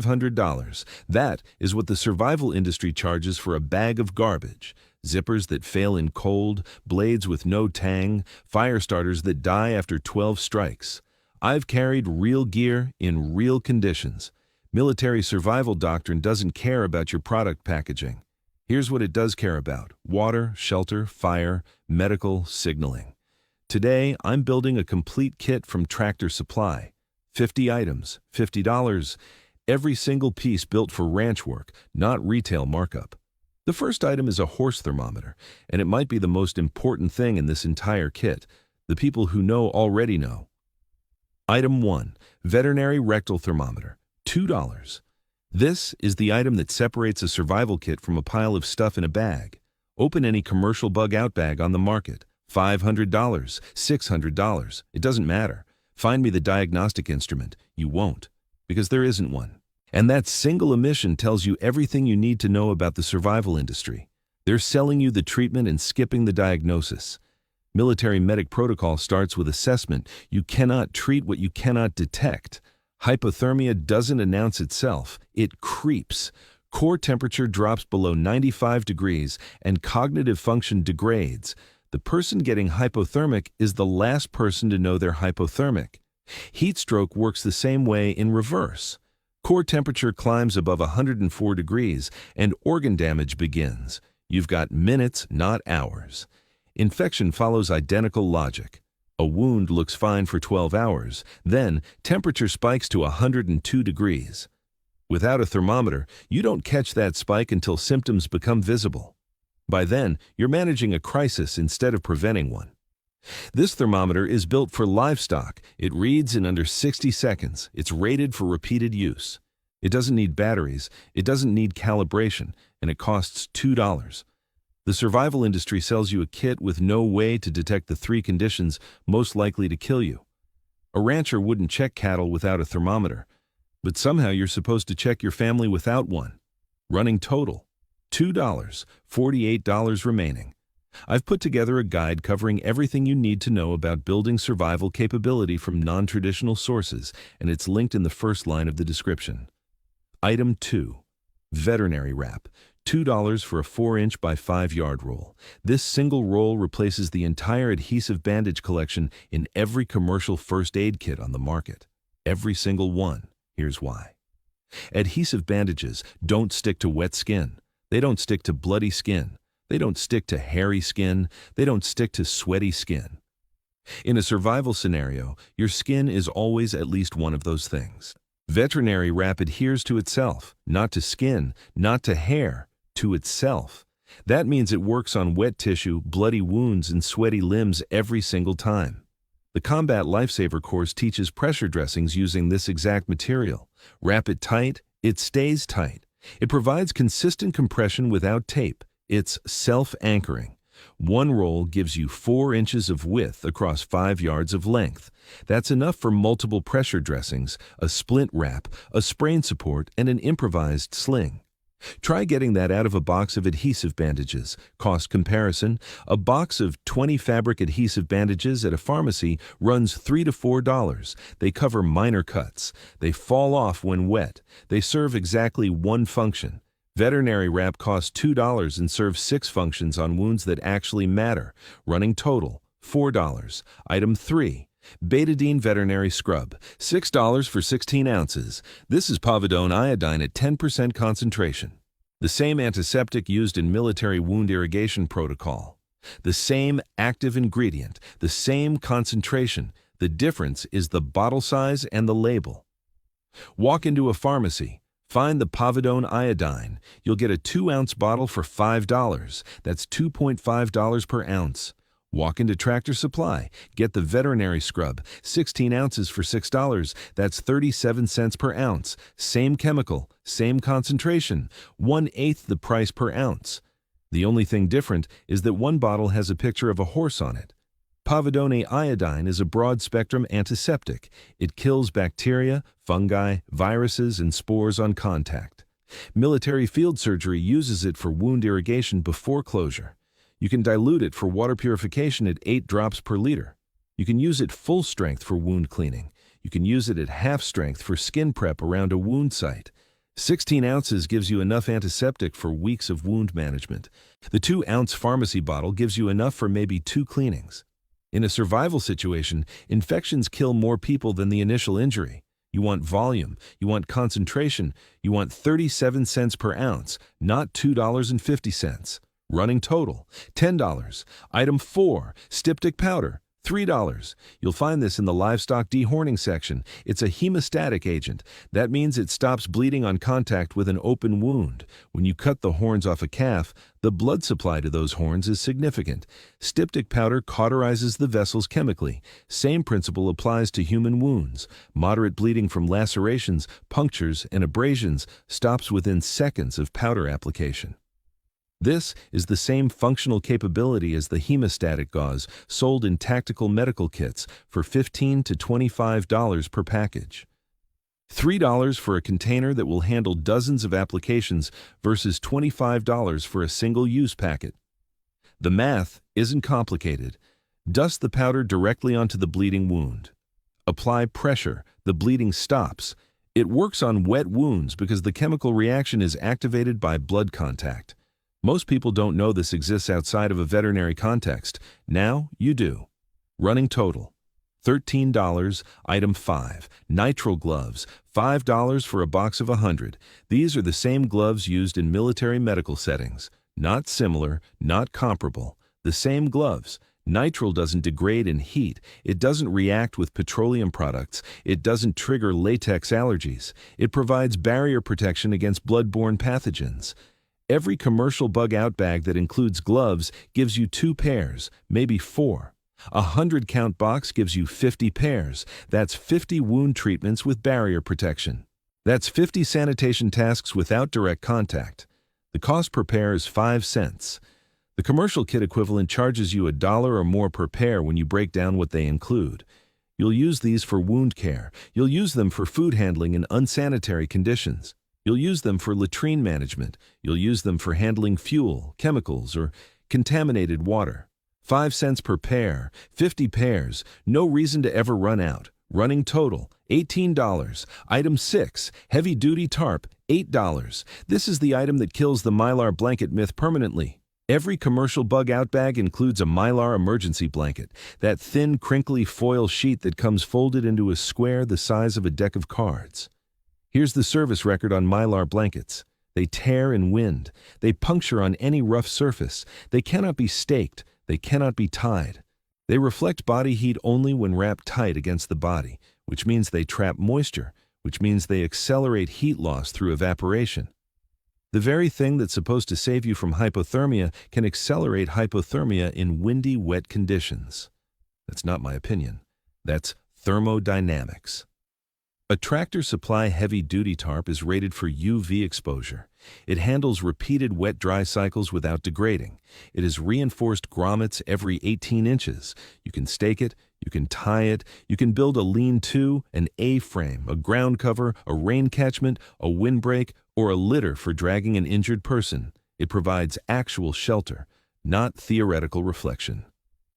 $500. That is what the survival industry charges for a bag of garbage. Zippers that fail in cold, blades with no tang, fire starters that die after 12 strikes. I've carried real gear in real conditions. Military survival doctrine doesn't care about your product packaging. Here's what it does care about: water, shelter, fire, medical, signaling. Today, I'm building a complete kit from Tractor Supply. 50 items, $50. Every single piece built for ranch work, not retail markup. The first item is a horse thermometer, and it might be the most important thing in this entire kit. The people who know already know. Item 1. Veterinary rectal thermometer, $2. This is the item that separates a survival kit from a pile of stuff in a bag. Open any commercial bug-out bag on the market. $500, $600, it doesn't matter. Find me the diagnostic instrument. You won't, because there isn't one. And that single emission tells you everything you need to know about the survival industry. They're selling you the treatment and skipping the diagnosis. Military medic protocol starts with assessment. You cannot treat what you cannot detect. Hypothermia doesn't announce itself, it creeps. Core temperature drops below 95 degrees and cognitive function degrades. The person getting hypothermic is the last person to know they're hypothermic. Heat stroke works the same way in reverse. Core temperature climbs above 104 degrees and organ damage begins. You've got minutes, not hours. Infection follows identical logic. A wound looks fine for 12 hours, then temperature spikes to 102 degrees. Without a thermometer, you don't catch that spike until symptoms become visible. By then, you're managing a crisis instead of preventing one. This thermometer is built for livestock. It reads in under 60 seconds. It's rated for repeated use. It doesn't need batteries, it doesn't need calibration, and it costs $2. The survival industry sells you a kit with no way to detect the 3 conditions most likely to kill you. A rancher wouldn't check cattle without a thermometer, but somehow you're supposed to check your family without one. Running total, $2, $48 remaining. I've put together a guide covering everything you need to know about building survival capability from non-traditional sources, and it's linked in the first line of the description. Item 2. Veterinary wrap, $2 for a 4-inch by 5-yard roll. This single roll replaces the entire adhesive bandage collection in every commercial first aid kit on the market. Every single one. Here's why. Adhesive bandages don't stick to wet skin. They don't stick to bloody skin. They don't stick to hairy skin. They don't stick to sweaty skin. In a survival scenario, your skin is always at least one of those things. Veterinary wrap adheres to itself, not to skin, not to hair, to itself. That means it works on wet tissue, bloody wounds, and sweaty limbs every single time. The Combat Lifesaver course teaches pressure dressings using this exact material. Wrap it tight, it stays tight. It provides consistent compression without tape. It's self-anchoring. One roll gives you 4 inches of width across 5 yards of length. That's enough for multiple pressure dressings, a splint wrap, a sprain support, and an improvised sling. Try getting that out of a box of adhesive bandages. Cost comparison: a box of 20 fabric adhesive bandages at a pharmacy runs $3 to $4. They cover minor cuts. They fall off when wet. They serve exactly one function. Veterinary wrap costs $2 and serves 6 functions on wounds that actually matter. Running total, $4. Item 3. Betadine Veterinary Scrub, $6 for 16 ounces. This is povidone iodine at 10% concentration. The same antiseptic used in military wound irrigation protocol. The same active ingredient, the same concentration. The difference is the bottle size and the label. Walk into a pharmacy. Find the povidone iodine. You'll get a 2-ounce bottle for $5. That's $2.5 per ounce. Walk into Tractor Supply. Get the veterinary scrub, 16 ounces for $6. That's 37 cents per ounce. Same chemical, same concentration, 1/8 the price per ounce. The only thing different is that one bottle has a picture of a horse on it. Povidone iodine is a broad-spectrum antiseptic. It kills bacteria, fungi, viruses, and spores on contact. Military field surgery uses it for wound irrigation before closure. You can dilute it for water purification at 8 drops per liter. You can use it full strength for wound cleaning. You can use it at half strength for skin prep around a wound site. 16 ounces gives you enough antiseptic for weeks of wound management. The 2-ounce pharmacy bottle gives you enough for maybe 2 cleanings. In a survival situation, infections kill more people than the initial injury. You want volume, you want concentration, you want 37 cents per ounce, not $2.50. Running total, $10. Item 4, styptic powder, $3. You'll find this in the livestock dehorning section. It's a hemostatic agent. That means it stops bleeding on contact with an open wound. When you cut the horns off a calf, the blood supply to those horns is significant. Styptic powder cauterizes the vessels chemically. Same principle applies to human wounds. Moderate bleeding from lacerations, punctures, and abrasions stops within seconds of powder application. This is the same functional capability as the hemostatic gauze sold in tactical medical kits for $15 to $25 per package. $3 for a container that will handle dozens of applications versus $25 for a single-use packet. The math isn't complicated. Dust the powder directly onto the bleeding wound. Apply pressure. The bleeding stops. It works on wet wounds because the chemical reaction is activated by blood contact. Most people don't know this exists outside of a veterinary context. Now you do. Running total, $13. Item 5, nitrile gloves, $5 for a box of 100. These are the same gloves used in military medical settings. Not similar, not comparable. The same gloves. Nitrile doesn't degrade in heat. It doesn't react with petroleum products. It doesn't trigger latex allergies. It provides barrier protection against blood-borne pathogens. Every commercial bug-out bag that includes gloves gives you 2 pairs, maybe 4. A 100-count box gives you 50 pairs. That's 50 wound treatments with barrier protection. That's 50 sanitation tasks without direct contact. The cost per pair is 5 cents. The commercial kit equivalent charges you $1 or more per pair when you break down what they include. You'll use these for wound care. You'll use them for food handling in unsanitary conditions. You'll use them for latrine management. You'll use them for handling fuel, chemicals, or contaminated water. 5 cents per pair, 50 pairs, no reason to ever run out. Running total, $18. Item 6, heavy-duty tarp, $8. This is the item that kills the Mylar blanket myth permanently. Every commercial bug-out bag includes a Mylar emergency blanket, that thin, crinkly foil sheet that comes folded into a square the size of a deck of cards. Here's the service record on Mylar blankets. They tear in wind. They puncture on any rough surface. They cannot be staked. They cannot be tied. They reflect body heat only when wrapped tight against the body, which means they trap moisture, which means they accelerate heat loss through evaporation. The very thing that's supposed to save you from hypothermia can accelerate hypothermia in windy, wet conditions. That's not my opinion. That's thermodynamics. A Tractor Supply heavy-duty tarp is rated for UV exposure. It handles repeated wet-dry cycles without degrading. It has reinforced grommets every 18 inches. You can stake it, you can tie it, you can build a lean-to, an A-frame, a ground cover, a rain catchment, a windbreak, or a litter for dragging an injured person. It provides actual shelter, not theoretical reflection.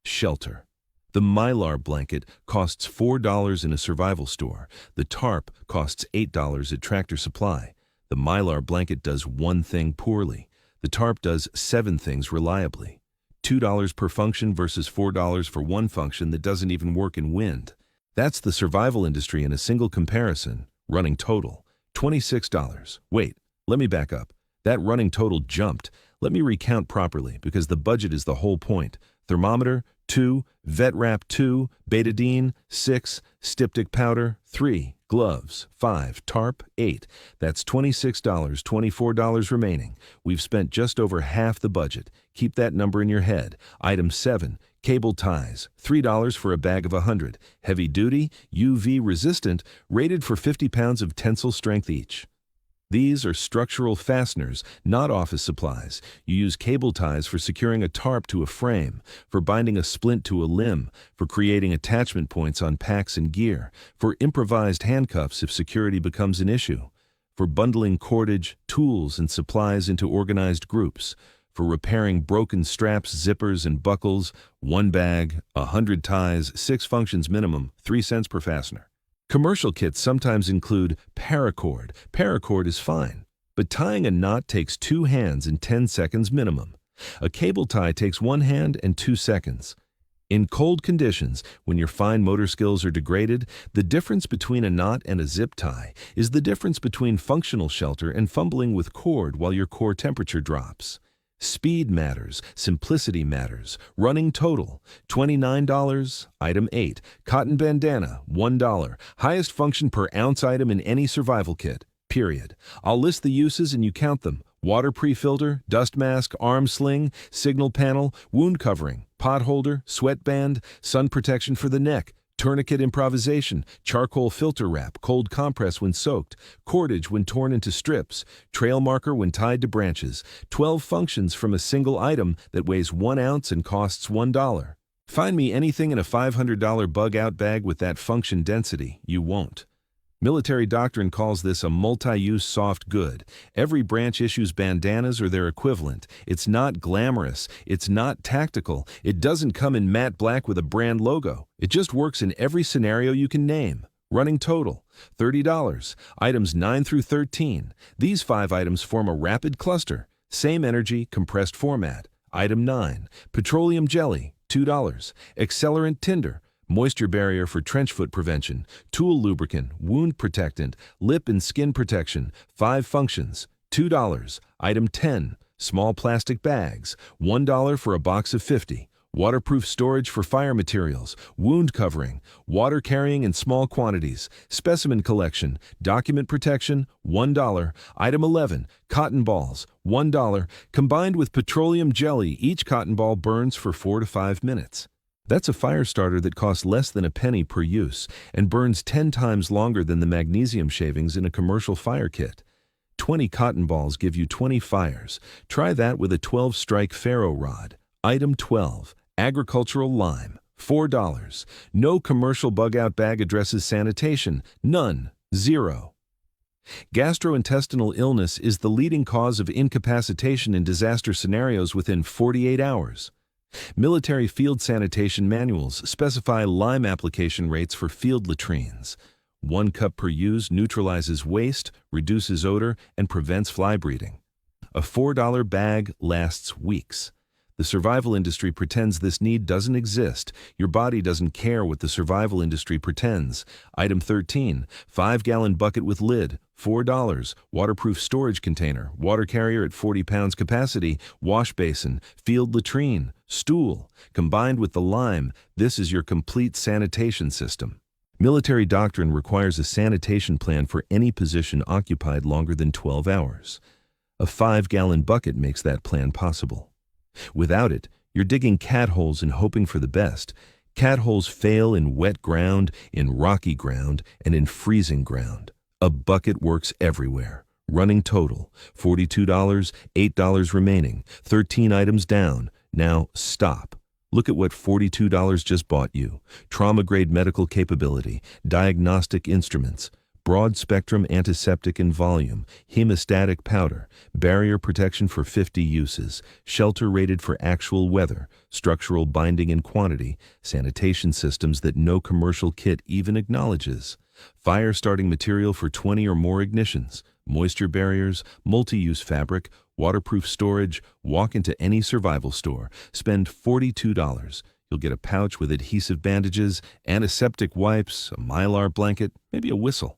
Shelter. The Mylar blanket costs $4 in a survival store. The tarp costs $8 at Tractor Supply. The Mylar blanket does one thing poorly. The tarp does 7 things reliably. $2 per function versus $4 for one function that doesn't even work in wind. That's the survival industry in a single comparison. Running total, $26. Wait, let me back up. That running total jumped. Let me recount properly because the budget is the whole point. Thermometer, 2, vet wrap 2, betadine 6, styptic powder 3, gloves 5, tarp 8. That's $26, $24 remaining. We've spent just over half the budget. Keep that number in your head. Item 7, cable ties, $3 for a bag of 100. Heavy duty, UV resistant, rated for 50 pounds of tensile strength each. These are structural fasteners, not office supplies. You use cable ties for securing a tarp to a frame, for binding a splint to a limb, for creating attachment points on packs and gear, for improvised handcuffs if security becomes an issue, for bundling cordage, tools, and supplies into organized groups, for repairing broken straps, zippers, and buckles, 1 bag, 100 ties, 6 functions minimum, 3 cents per fastener. Commercial kits sometimes include paracord. Paracord is fine, but tying a knot takes 2 hands and 10 seconds minimum. A cable tie takes 1 hand and 2 seconds. In cold conditions, when your fine motor skills are degraded, the difference between a knot and a zip tie is the difference between functional shelter and fumbling with cord while your core temperature drops. Speed matters, simplicity matters. Running total, $29. Item 8, cotton bandana, $1. Highest function per ounce item in any survival kit, period. I'll list the uses and you count them. Water pre-filter, dust mask, arm sling, signal panel, wound covering, pot holder, sweatband, sun protection for the neck, tourniquet improvisation, charcoal filter wrap, cold compress when soaked, cordage when torn into strips, trail marker when tied to branches, 12 functions from a single item that weighs 1 ounce and costs $1. Find me anything in a $500 bug-out bag with that function density, you won't. Military doctrine calls this a multi-use soft good. Every branch issues bandanas or their equivalent. It's not glamorous. It's not tactical. It doesn't come in matte black with a brand logo. It just works in every scenario you can name. Running total, $30. Items 9 through 13. These 5 items form a rapid cluster. Same energy, compressed format. Item 9, petroleum jelly, $2. Accelerant tinder, moisture barrier for trench foot prevention, tool lubricant, wound protectant, lip and skin protection, 5 functions, $2. Item 10, small plastic bags, $1 for a box of 50. Waterproof storage for fire materials, wound covering, water carrying in small quantities, specimen collection, document protection, $1. Item 11, cotton balls, $1. Combined with petroleum jelly, each cotton ball burns for 4 to 5 minutes. That's a fire starter that costs less than a penny per use and burns 10 times longer than the magnesium shavings in a commercial fire kit. 20 cotton balls give you 20 fires. Try that with a 12-strike ferro rod. Item 12, agricultural lime, $4. No commercial bug-out bag addresses sanitation. None. 0. Gastrointestinal illness is the leading cause of incapacitation in disaster scenarios within 48 hours. Military field sanitation manuals specify lime application rates for field latrines. 1 cup per use neutralizes waste, reduces odor, and prevents fly breeding. A $4 bag lasts weeks. The survival industry pretends this need doesn't exist. Your body doesn't care what the survival industry pretends. Item 13, 5-gallon bucket with lid, $4. Waterproof storage container, water carrier at 40 pounds capacity, wash basin, field latrine, stool. Combined with the lime, this is your complete sanitation system. Military doctrine requires a sanitation plan for any position occupied longer than 12 hours. A 5-gallon bucket makes that plan possible. Without it, you're digging cat holes and hoping for the best. Cat holes fail in wet ground, in rocky ground, and in freezing ground. A bucket works everywhere. Running total, $42, $8 remaining, 13 items down. Now stop. Look at what $42 just bought you. Trauma-grade medical capability, diagnostic instruments, broad-spectrum antiseptic in volume, hemostatic powder, barrier protection for 50 uses, shelter rated for actual weather, structural binding in quantity, sanitation systems that no commercial kit even acknowledges, fire-starting material for 20 or more ignitions, moisture barriers, multi-use fabric, waterproof storage. Walk into any survival store, spend $42. You'll get a pouch with adhesive bandages, antiseptic wipes, a Mylar blanket, maybe a whistle.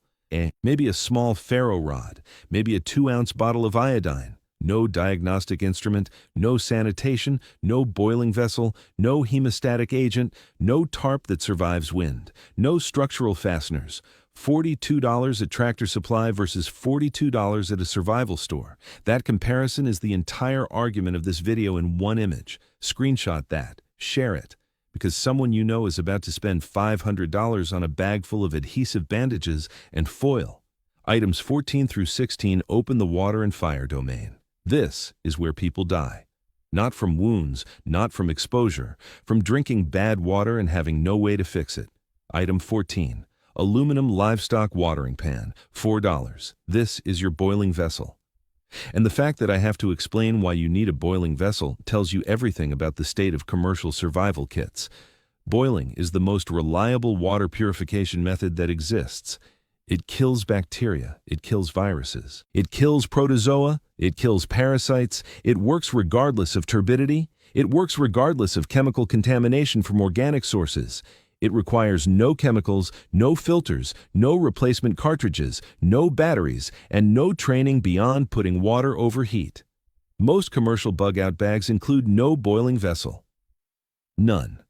Maybe a small ferro rod, maybe a 2-ounce bottle of iodine. No diagnostic instrument, no sanitation, no boiling vessel, no hemostatic agent, no tarp that survives wind, no structural fasteners. $42 at Tractor Supply versus $42 at a survival store. That comparison is the entire argument of this video in one image. Screenshot that, share it. Because someone you know is about to spend $500 on a bag full of adhesive bandages and foil. Items 14 through 16 open the water and fire domain. This is where people die. Not from wounds, not from exposure, from drinking bad water and having no way to fix it. Item 14, aluminum livestock watering pan, $4. This is your boiling vessel. And the fact that I have to explain why you need a boiling vessel tells you everything about the state of commercial survival kits. Boiling is the most reliable water purification method that exists. It kills bacteria, it kills viruses, it kills protozoa, it kills parasites, it works regardless of turbidity, it works regardless of chemical contamination from organic sources. It requires no chemicals, no filters, no replacement cartridges, no batteries, and no training beyond putting water over heat. Most commercial bug-out bags include no boiling vessel. None.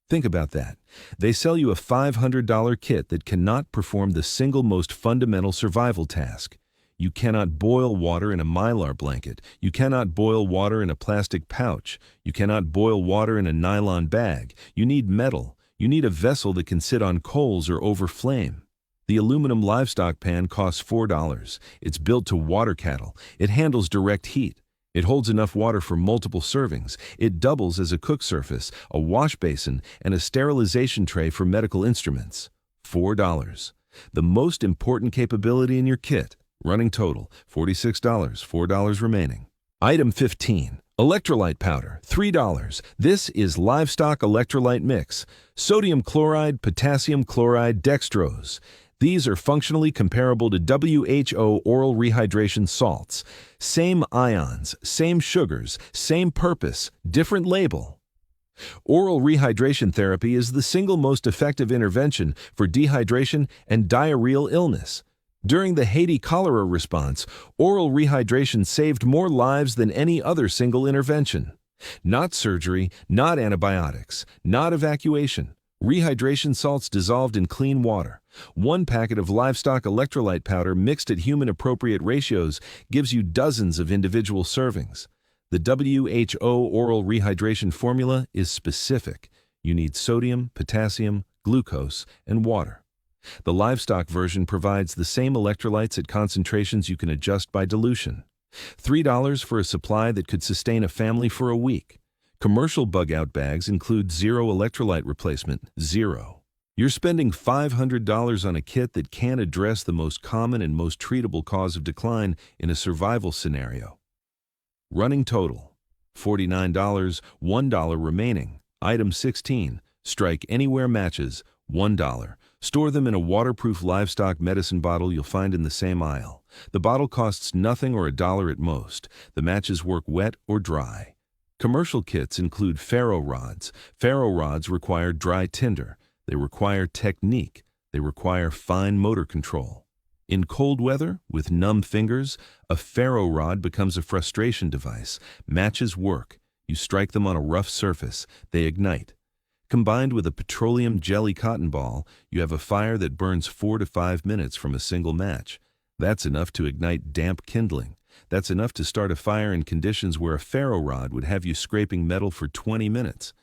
Think about that. They sell you a $500 kit that cannot perform the single most fundamental survival task. You cannot boil water in a Mylar blanket. You cannot boil water in a plastic pouch. You cannot boil water in a nylon bag. You need metal. You need a vessel that can sit on coals or over flame. The aluminum livestock pan costs $4. It's built to water cattle. It handles direct heat. It holds enough water for multiple servings. It doubles as a cook surface, a wash basin, and a sterilization tray for medical instruments. $4. The most important capability in your kit. Running total, $46, $4 remaining. Item 15. Electrolyte powder, $3. This is livestock electrolyte mix. Sodium chloride, potassium chloride, dextrose. These are functionally comparable to WHO oral rehydration salts. Same ions, same sugars, same purpose, different label. Oral rehydration therapy is the single most effective intervention for dehydration and diarrheal illness. During the Haiti cholera response, oral rehydration saved more lives than any other single intervention. Not surgery, not antibiotics, not evacuation. Rehydration salts dissolved in clean water. 1 packet of livestock electrolyte powder mixed at human-appropriate ratios gives you dozens of individual servings. The WHO oral rehydration formula is specific. You need sodium, potassium, glucose, and water. The livestock version provides the same electrolytes at concentrations you can adjust by dilution. $3 for a supply that could sustain a family for a week. Commercial bug-out bags include zero electrolyte replacement, zero. You're spending $500 on a kit that can't address the most common and most treatable cause of decline in a survival scenario. Running total, $49, $1 remaining. Item 16, Strike Anywhere matches, $1. Store them in a waterproof livestock medicine bottle you'll find in the same aisle. The bottle costs nothing or $1 at most. The matches work wet or dry. Commercial kits include ferro rods. Ferro rods require dry tinder. They require technique. They require fine motor control. In cold weather, with numb fingers, a ferro rod becomes a frustration device. Matches work. You strike them on a rough surface. They ignite. Combined with a petroleum jelly cotton ball, you have a fire that burns 4 to 5 minutes from a single match. That's enough to ignite damp kindling. That's enough to start a fire in conditions where a ferro rod would have you scraping metal for 20 minutes.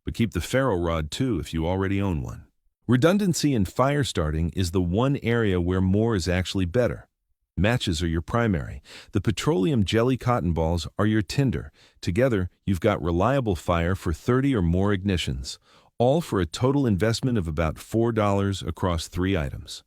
But keep the ferro rod too if you already own one. Redundancy in fire starting is the one area where more is actually better. Matches are your primary. The petroleum jelly cotton balls are your tinder. Together, you've got reliable fire for 30 or more ignitions, all for a total investment of about $4 across 3 items.